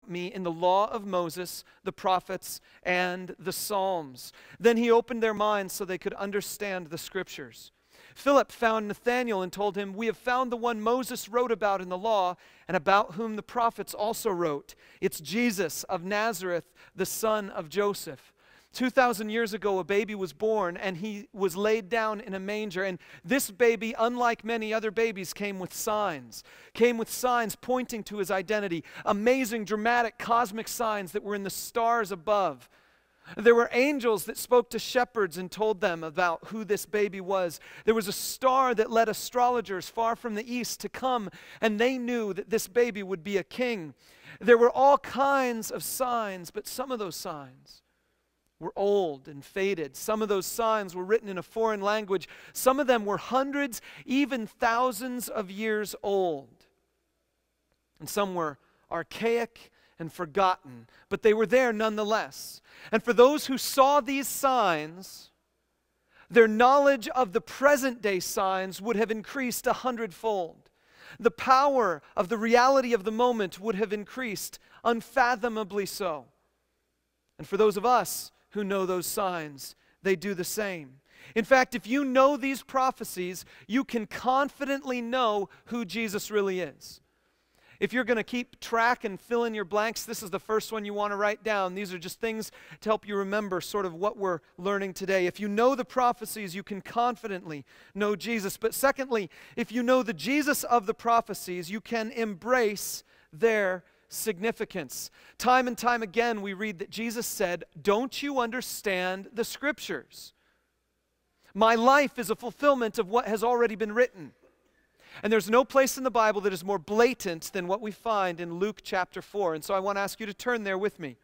me in the law of Moses, the prophets, and the Psalms." Then he opened their minds so they could understand the scriptures. Philip found Nathanael and told him, "We have found the one Moses wrote about in the law and about whom the prophets also wrote. It's Jesus of Nazareth, the son of Joseph." 2,000 years ago, a baby was born, and he was laid down in a manger. And this baby, unlike many other babies, came with signs pointing to his identity. Amazing, dramatic, cosmic signs that were in the stars above. There were angels that spoke to shepherds and told them about who this baby was. There was a star that led astrologers far from the east to come, and they knew that this baby would be a king. There were all kinds of signs, but some of those signs were old and faded. Some of those signs were written in a foreign language. Some of them were hundreds, even thousands of years old. And some were archaic and forgotten, but they were there nonetheless. And for those who saw these signs, their knowledge of the present day signs would have increased 100-fold. The power of the reality of the moment would have increased unfathomably so. And for those of us who know those signs, they do the same. In fact, if you know these prophecies, you can confidently know who Jesus really is. If you're going to keep track and fill in your blanks, this is the first one you want to write down. These are just things to help you remember sort of what we're learning today. If you know the prophecies, you can confidently know Jesus. But secondly, if you know the Jesus of the prophecies, you can embrace their significance. Time and time again, we read that Jesus said, "Don't you understand the scriptures? My life is a fulfillment of what has already been written." And there's no place in the Bible that is more blatant than what we find in Luke chapter 4. And so I want to ask you to turn there with me.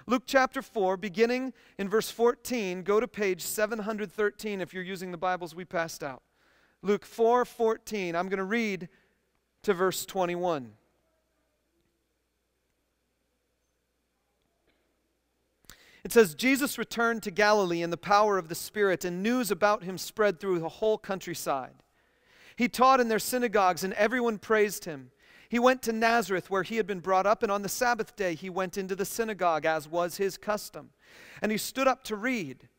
Luke chapter 4, beginning in verse 14, go to page 713 if you're using the Bibles we passed out. Luke 4:14. I'm going to read to verse 21. It says, "Jesus returned to Galilee in the power of the Spirit, and news about him spread through the whole countryside. He taught in their synagogues, and everyone praised him. He went to Nazareth, where he had been brought up, and on the Sabbath day he went into the synagogue, as was his custom. And he stood up to read.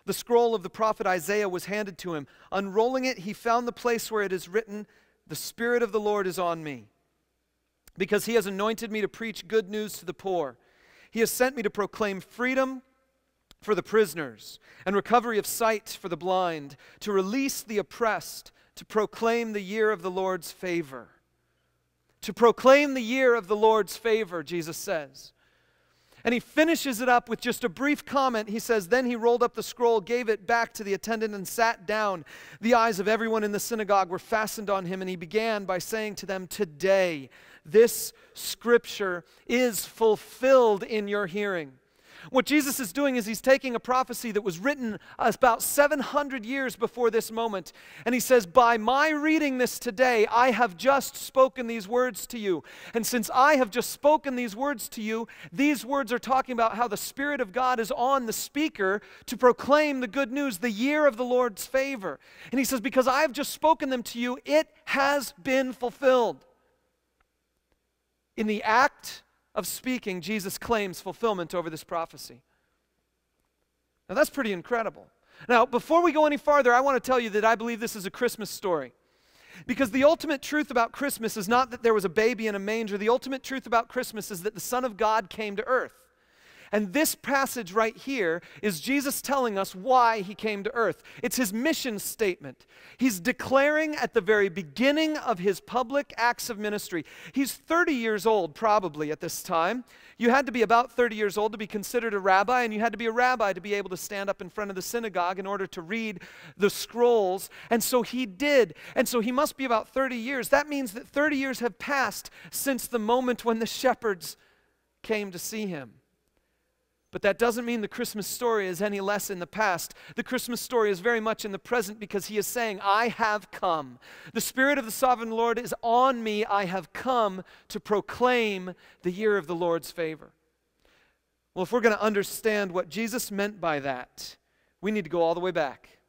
The scroll of the prophet Isaiah was handed to him. Unrolling it, he found the place where it is written, 'The Spirit of the Lord is on me, because he has anointed me to preach good news to the poor. He has sent me to proclaim freedom for the prisoners and recovery of sight for the blind, to release the oppressed, to proclaim the year of the Lord's favor." To proclaim the year of the Lord's favor, Jesus says. And he finishes it up with just a brief comment. He says, "Then he rolled up the scroll, gave it back to the attendant, and sat down. The eyes of everyone in the synagogue were fastened on him, and he began by saying to them, 'Today, this scripture is fulfilled in your hearing.'" What Jesus is doing is he's taking a prophecy that was written about 700 years before this moment, and he says, "By my reading this today, I have just spoken these words to you. And since I have just spoken these words to you, these words are talking about how the Spirit of God is on the speaker to proclaim the good news, the year of the Lord's favor." And he says, "Because I have just spoken them to you, it has been fulfilled." In the act of speaking, Jesus claims fulfillment over this prophecy. Now that's pretty incredible. Now, before we go any farther, I want to tell you that I believe this is a Christmas story. Because the ultimate truth about Christmas is not that there was a baby in a manger. The ultimate truth about Christmas is that the Son of God came to earth. And this passage right here is Jesus telling us why he came to earth. It's his mission statement. He's declaring at the very beginning of his public acts of ministry. He's 30 years old probably at this time. You had to be about 30 years old to be considered a rabbi, and you had to be a rabbi to be able to stand up in front of the synagogue in order to read the scrolls. And so he did. And so he must be about 30 years. That means that 30 years have passed since the moment when the shepherds came to see him. But that doesn't mean the Christmas story is any less in the past. The Christmas story is very much in the present, because he is saying, "I have come. The Spirit of the Sovereign Lord is on me. I have come to proclaim the year of the Lord's favor." Well, if we're going to understand what Jesus meant by that, we need to go all the way back.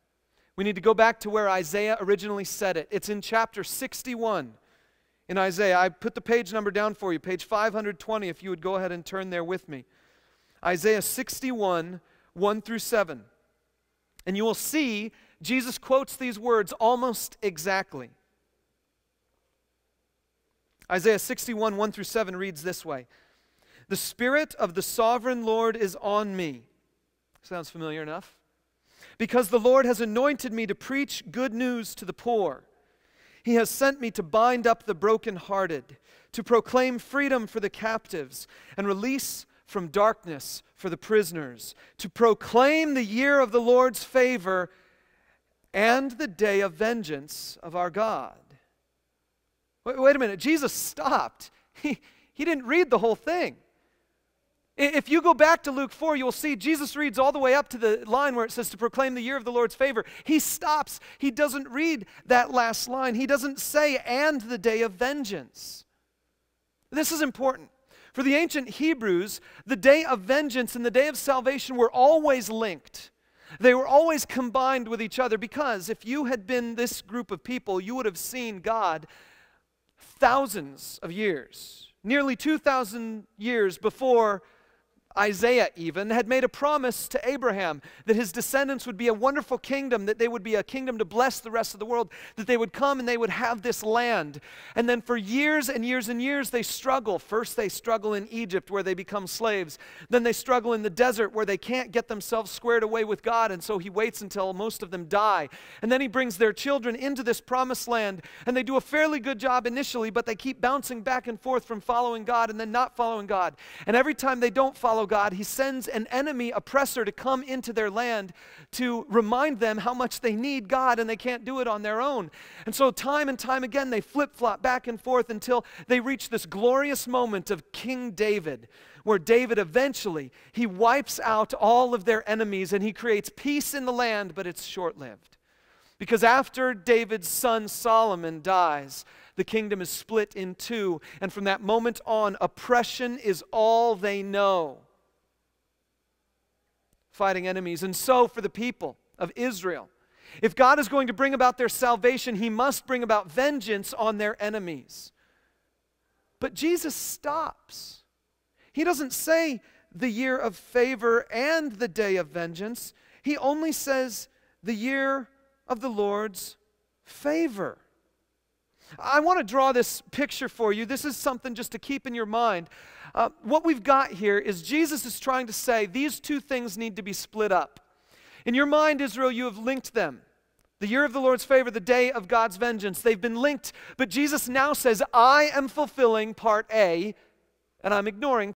We need to go back to where Isaiah originally said it. It's in chapter 61 in Isaiah. I put the page number down for you, page 520, if you would go ahead and turn there with me. Isaiah 61, 1 through 7. And you will see Jesus quotes these words almost exactly. Isaiah 61, 1 through 7 reads this way. The Spirit of the Sovereign Lord is on me. Sounds familiar enough. Because the Lord has anointed me to preach good news to the poor. He has sent me to bind up the brokenhearted, to proclaim freedom for the captives, and release from darkness for the prisoners, to proclaim the year of the Lord's favor and the day of vengeance of our God. Wait a minute, Jesus stopped. He didn't read the whole thing. If you go back to Luke 4, you'll see Jesus reads all the way up to the line where it says to proclaim the year of the Lord's favor. He stops. He doesn't read that last line. He doesn't say, and the day of vengeance. This is important. For the ancient Hebrews, the day of vengeance and the day of salvation were always linked. They were always combined with each other because if you had been this group of people, you would have seen God thousands of years, nearly 2,000 years before Isaiah even had made a promise to Abraham that his descendants would be a wonderful kingdom, that they would be a kingdom to bless the rest of the world, that they would come and they would have this land. And then for years and years and years they struggle. First they struggle in Egypt where they become slaves. Then they struggle in the desert where they can't get themselves squared away with God, and so he waits until most of them die. And then he brings their children into this promised land, and they do a fairly good job initially, but they keep bouncing back and forth from following God and then not following God. And every time they don't follow God, he sends an enemy oppressor to come into their land to remind them how much they need God and they can't do it on their own. And so time and time again they flip-flop back and forth until they reach this glorious moment of King David, where David eventually, he wipes out all of their enemies and he creates peace in the land, but it's short-lived. Because after David's son Solomon dies, the kingdom is split in two, and from that moment on, oppression is all they know. Fighting enemies. And so for the people of Israel, if God is going to bring about their salvation, he must bring about vengeance on their enemies. But Jesus stops. He doesn't say the year of favor and the day of vengeance. He only says the year of the Lord's favor. I want to draw this picture for you. This is something just to keep in your mind. What we've got here is Jesus is trying to say these two things need to be split up. In your mind, Israel, you have linked them. The year of the Lord's favor, the day of God's vengeance. They've been linked, but Jesus now says, I am fulfilling part A, and I'm ignoring